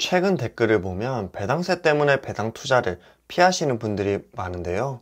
최근 댓글을 보면 배당세 때문에 배당 투자를 피하시는 분들이 많은데요.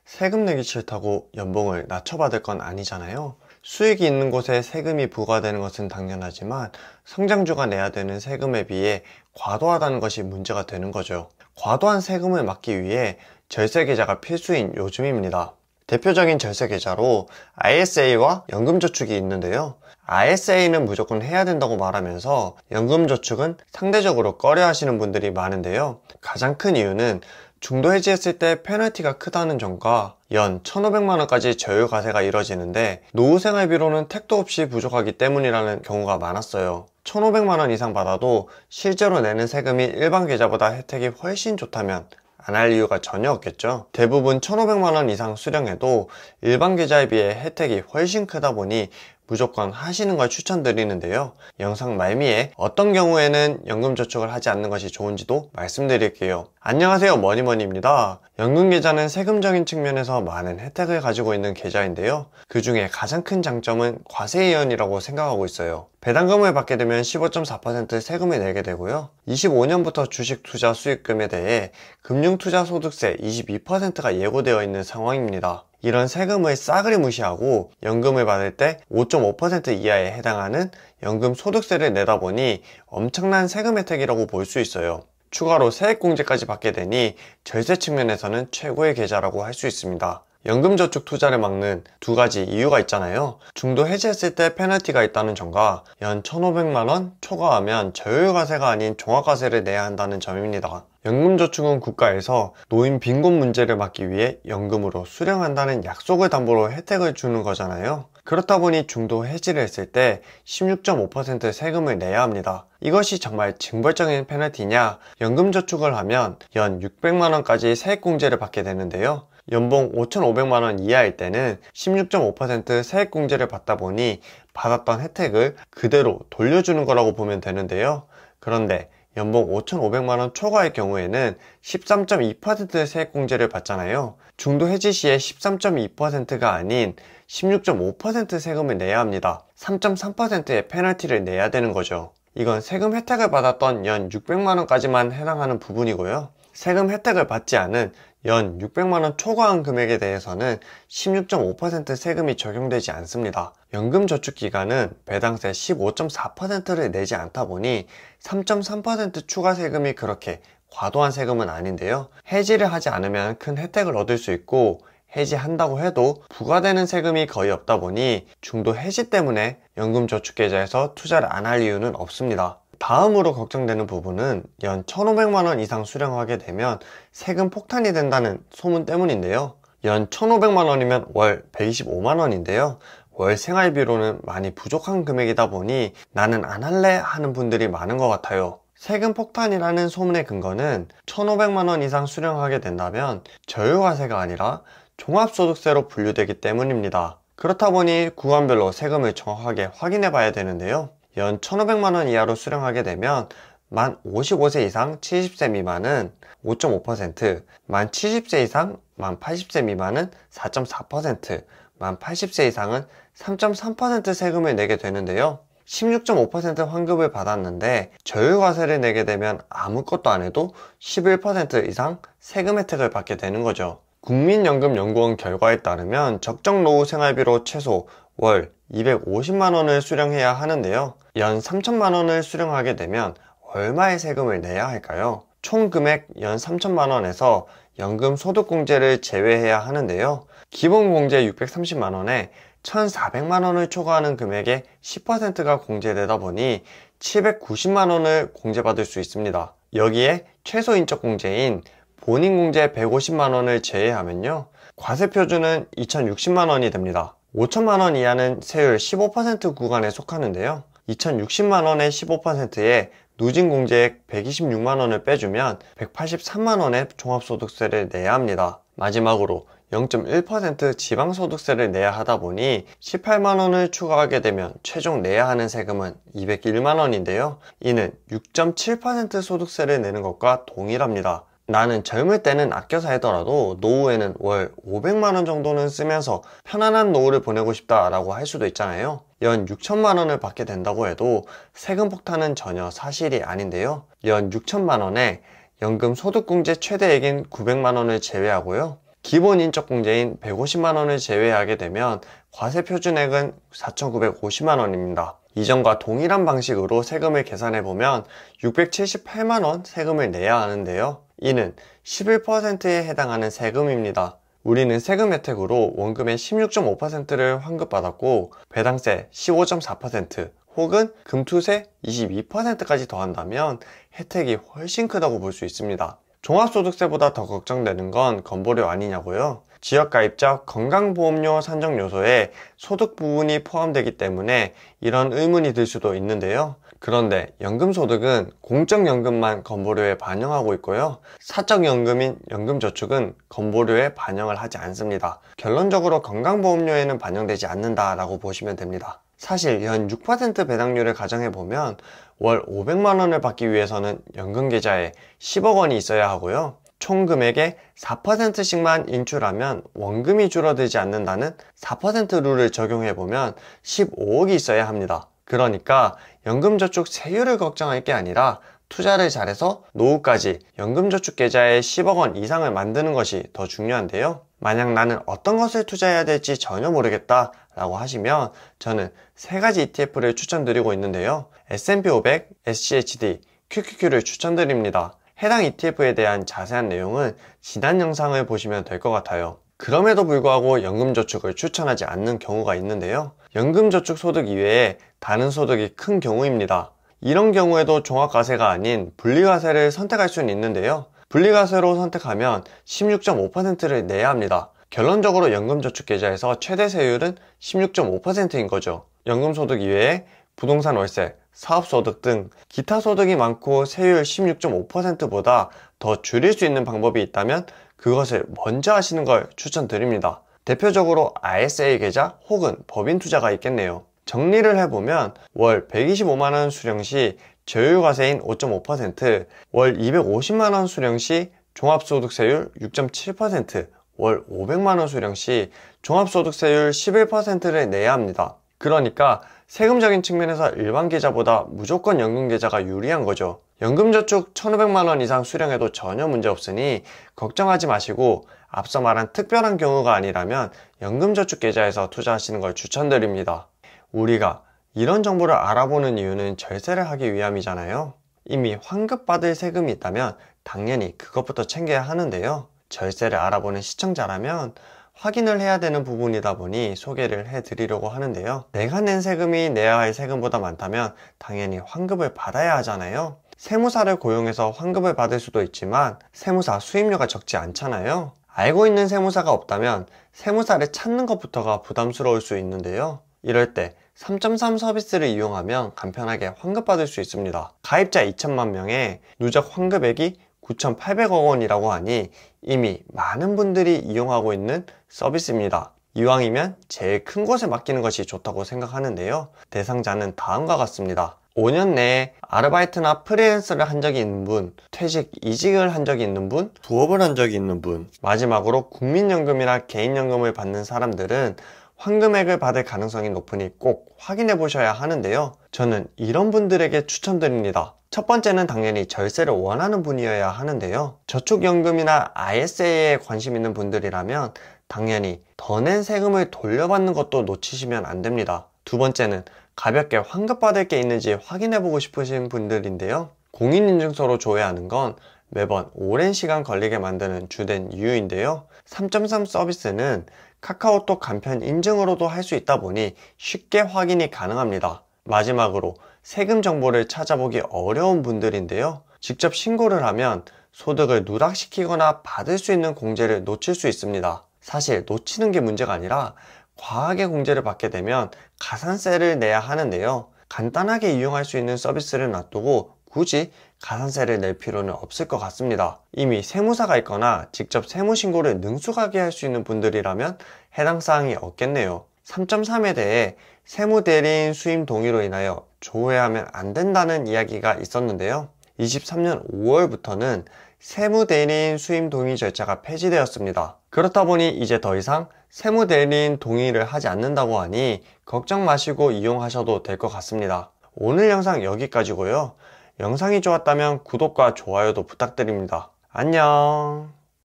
세금 내기 싫다고 연봉을 낮춰받을 건 아니잖아요. 수익이 있는 곳에 세금이 부과되는 것은 당연하지만 성장주가 내야 되는 세금에 비해 과도하다는 것이 문제가 되는 거죠. 과도한 세금을 막기 위해 절세계좌가 필수인 요즘입니다. 대표적인 절세계좌로 ISA와 연금저축이 있는데요. ISA는 무조건 해야 된다고 말하면서 연금저축은 상대적으로 꺼려 하시는 분들이 많은데요. 가장 큰 이유는 중도 해지했을 때 페널티가 크다는 점과 연 1,500만원까지 저율과세가 이뤄지는데 노후생활비로는 택도 없이 부족하기 때문이라는 경우가 많았어요. 1,500만원 이상 받아도 실제로 내는 세금이 일반 계좌보다 혜택이 훨씬 좋다면 안 할 이유가 전혀 없겠죠. 대부분 1,500만원 이상 수령해도 일반 계좌에 비해 혜택이 훨씬 크다 보니 무조건 하시는 걸 추천드리는데요. 영상 말미에 어떤 경우에는 연금저축을 하지 않는 것이 좋은지도 말씀드릴게요. 안녕하세요, 머니머니입니다. 연금계좌는 세금적인 측면에서 많은 혜택을 가지고 있는 계좌인데요. 그 중에 가장 큰 장점은 과세 예연이라고 생각하고 있어요. 배당금을 받게 되면 15.4% 세금을 내게 되고요. 25년부터 주식 투자 수익금에 대해 금융투자소득세 22%가 예고되어 있는 상황입니다. 이런 세금을 싸그리 무시하고 연금을 받을 때 5.5% 이하에 해당하는 연금 소득세를 내다 보니 엄청난 세금 혜택이라고 볼 수 있어요. 추가로 세액공제까지 받게 되니 절세 측면에서는 최고의 계좌라고 할 수 있습니다. 연금저축 투자를 막는 두 가지 이유가 있잖아요. 중도 해지했을 때 페널티가 있다는 점과 연 1,500만원 초과하면 저율과세가 아닌 종합과세를 내야 한다는 점입니다. 연금저축은 국가에서 노인 빈곤 문제를 막기 위해 연금으로 수령한다는 약속을 담보로 혜택을 주는 거잖아요. 그렇다 보니 중도 해지를 했을 때 16.5% 세금을 내야 합니다. 이것이 정말 징벌적인 페널티냐? 연금저축을 하면 연 600만원까지 세액공제를 받게 되는데요. 연봉 5,500만원 이하일 때는 16.5% 세액공제를 받다 보니 받았던 혜택을 그대로 돌려주는 거라고 보면 되는데요. 그런데 연봉 5,500만원 초과의 경우에는 13.2% 세액공제를 받잖아요. 중도 해지 시에 13.2%가 아닌 16.5% 세금을 내야 합니다. 3.3%의 페널티를 내야 되는 거죠. 이건 세금 혜택을 받았던 연 600만원까지만 해당하는 부분이고요. 세금 혜택을 받지 않은 연 600만원 초과한 금액에 대해서는 16.5% 세금이 적용되지 않습니다. 연금저축기간은 배당세 15.4%를 내지 않다 보니 3.3% 추가 세금이 그렇게 과도한 세금은 아닌데요. 해지를 하지 않으면 큰 혜택을 얻을 수 있고 해지한다고 해도 부과되는 세금이 거의 없다 보니 중도 해지 때문에 연금저축계좌에서 투자를 안 할 이유는 없습니다. 다음으로 걱정되는 부분은 연 1,500만원 이상 수령하게 되면 세금 폭탄이 된다는 소문 때문인데요. 연 1,500만원이면 월 125만원인데요. 월 생활비로는 많이 부족한 금액이다 보니 나는 안 할래 하는 분들이 많은 것 같아요. 세금 폭탄이라는 소문의 근거는 1,500만원 이상 수령하게 된다면 저율과세가 아니라 종합소득세로 분류되기 때문입니다. 그렇다 보니 구간별로 세금을 정확하게 확인해 봐야 되는데요. 연 1,500만원 이하로 수령하게 되면 만 55세 이상 70세 미만은 5.5%, 만 70세 이상 만 80세 미만은 4.4%, 만 80세 이상은 3.3% 세금을 내게 되는데요. 16.5% 환급을 받았는데 저율과세를 내게 되면 아무것도 안 해도 11% 이상 세금 혜택을 받게 되는 거죠. 국민연금연구원 결과에 따르면 적정 노후 생활비로 최소 월 250만원을 수령해야 하는데요. 연 3천만원을 수령하게 되면 얼마의 세금을 내야 할까요? 총 금액 연 3천만원에서 연금 소득공제를 제외해야 하는데요. 기본공제 630만원에 1,400만원을 초과하는 금액의 10%가 공제되다 보니 790만원을 공제받을 수 있습니다. 여기에 최소인적 공제인 본인공제 150만원을 제외하면요, 과세표준은 2,060만원이 됩니다. 5천만원 이하는 세율 15% 구간에 속하는데요. 2,060만원의 15%에 누진공제액 126만원을 빼주면 183만원의 종합소득세를 내야 합니다. 마지막으로 0.1% 지방소득세를 내야 하다 보니 18만원을 추가하게 되면 최종 내야 하는 세금은 201만원인데요. 이는 6.7% 소득세를 내는 것과 동일합니다. 나는 젊을 때는 아껴 살더라도 노후에는 월 500만원 정도는 쓰면서 편안한 노후를 보내고 싶다 라고 할 수도 있잖아요. 연 6천만 원을 받게 된다고 해도 세금 폭탄은 전혀 사실이 아닌데요. 연 6천만 원에 연금 소득공제 최대액인 900만 원을 제외하고요. 기본 인적공제인 150만 원을 제외하게 되면 과세 표준액은 4,950만 원입니다. 이전과 동일한 방식으로 세금을 계산해보면 678만 원 세금을 내야 하는데요. 이는 11%에 해당하는 세금입니다. 우리는 세금 혜택으로 원금의 16.5%를 환급받았고 배당세 15.4% 혹은 금투세 22%까지 더한다면 혜택이 훨씬 크다고 볼 수 있습니다. 종합소득세보다 더 걱정되는 건 건보료 아니냐고요? 지역가입자 건강보험료 산정 요소에 소득 부분이 포함되기 때문에 이런 의문이 들 수도 있는데요. 그런데 연금소득은 공적연금만 건보료에 반영하고 있고요. 사적연금인 연금저축은 건보료에 반영을 하지 않습니다. 결론적으로 건강보험료에는 반영되지 않는다라고 보시면 됩니다. 사실 연 6% 배당률을 가정해보면 월 500만 원을 받기 위해서는 연금계좌에 10억 원이 있어야 하고요. 총 금액의 4%씩만 인출하면 원금이 줄어들지 않는다는 4% 룰을 적용해보면 15억이 있어야 합니다. 그러니까 연금저축 세율을 걱정할 게 아니라 투자를 잘해서 노후까지 연금저축 계좌에 10억 원 이상을 만드는 것이 더 중요한데요. 만약 나는 어떤 것을 투자해야 될지 전혀 모르겠다 라고 하시면 저는 3가지 ETF를 추천드리고 있는데요. S&P 500, SCHD, QQQ를 추천드립니다. 해당 ETF에 대한 자세한 내용은 지난 영상을 보시면 될 것 같아요. 그럼에도 불구하고 연금저축을 추천하지 않는 경우가 있는데요. 연금저축 소득 이외에 다른 소득이 큰 경우입니다. 이런 경우에도 종합과세가 아닌 분리과세를 선택할 수는 있는데요. 분리과세로 선택하면 16.5%를 내야 합니다. 결론적으로 연금저축 계좌에서 최대 세율은 16.5%인 거죠. 연금소득 이외에 부동산 월세, 사업소득 등 기타 소득이 많고 세율 16.5%보다 더 줄일 수 있는 방법이 있다면 그것을 먼저 하시는 걸 추천드립니다. 대표적으로 RSA 계좌 혹은 법인 투자가 있겠네요. 정리를 해보면 월 125만원 수령 시 저율과세인 5.5%, 월 250만원 수령 시 종합소득세율 6.7%, 월 500만원 수령 시 종합소득세율 11%를 내야 합니다. 그러니까 세금적인 측면에서 일반 계좌보다 무조건 연금계좌가 유리한 거죠. 연금저축 1,500만원 이상 수령해도 전혀 문제 없으니 걱정하지 마시고 앞서 말한 특별한 경우가 아니라면 연금저축 계좌에서 투자하시는 걸 추천드립니다. 우리가 이런 정보를 알아보는 이유는 절세를 하기 위함이잖아요. 이미 환급받을 세금이 있다면 당연히 그것부터 챙겨야 하는데요. 절세를 알아보는 시청자라면 확인을 해야 되는 부분이다 보니 소개를 해드리려고 하는데요. 내가 낸 세금이 내야 할 세금보다 많다면 당연히 환급을 받아야 하잖아요. 세무사를 고용해서 환급을 받을 수도 있지만 세무사 수임료가 적지 않잖아요. 알고 있는 세무사가 없다면 세무사를 찾는 것부터가 부담스러울 수 있는데요. 이럴 때 3.3 서비스를 이용하면 간편하게 환급받을 수 있습니다. 가입자 2천만 명에 누적 환급액이 9,800억 원이라고 하니 이미 많은 분들이 이용하고 있는 서비스입니다. 이왕이면 제일 큰 곳에 맡기는 것이 좋다고 생각하는데요. 대상자는 다음과 같습니다. 5년 내에 아르바이트나 프리랜서를 한 적이 있는 분, 퇴직, 이직을 한 적이 있는 분, 부업을 한 적이 있는 분, 마지막으로 국민연금이나 개인연금을 받는 사람들은 환급액을 받을 가능성이 높으니 꼭 확인해 보셔야 하는데요. 저는 이런 분들에게 추천드립니다. 첫 번째는 당연히 절세를 원하는 분이어야 하는데요. 저축연금이나 RSA에 관심 있는 분들이라면 당연히 더 낸 세금을 돌려받는 것도 놓치시면 안 됩니다. 두 번째는 가볍게 환급받을 게 있는지 확인해보고 싶으신 분들인데요. 공인인증서로 조회하는 건 매번 오랜 시간 걸리게 만드는 주된 이유인데요. 3.3 서비스는 카카오톡 간편 인증으로도 할 수 있다 보니 쉽게 확인이 가능합니다. 마지막으로 세금 정보를 찾아보기 어려운 분들인데요. 직접 신고를 하면 소득을 누락시키거나 받을 수 있는 공제를 놓칠 수 있습니다. 사실 놓치는 게 문제가 아니라 과하게 공제를 받게 되면 가산세를 내야 하는데요. 간단하게 이용할 수 있는 서비스를 놔두고 굳이 가산세를 낼 필요는 없을 것 같습니다. 이미 세무사가 있거나 직접 세무신고를 능숙하게 할 수 있는 분들이라면 해당 사항이 없겠네요. 3.3에 대해 세무대리인 수임 동의로 인하여 조회하면 안 된다는 이야기가 있었는데요. 23년 5월부터는 세무대리인 수임 동의 절차가 폐지되었습니다. 그렇다 보니 이제 더 이상 세무대리인 동의를 하지 않는다고 하니 걱정 마시고 이용하셔도 될 것 같습니다. 오늘 영상 여기까지고요. 영상이 좋았다면 구독과 좋아요도 부탁드립니다. 안녕.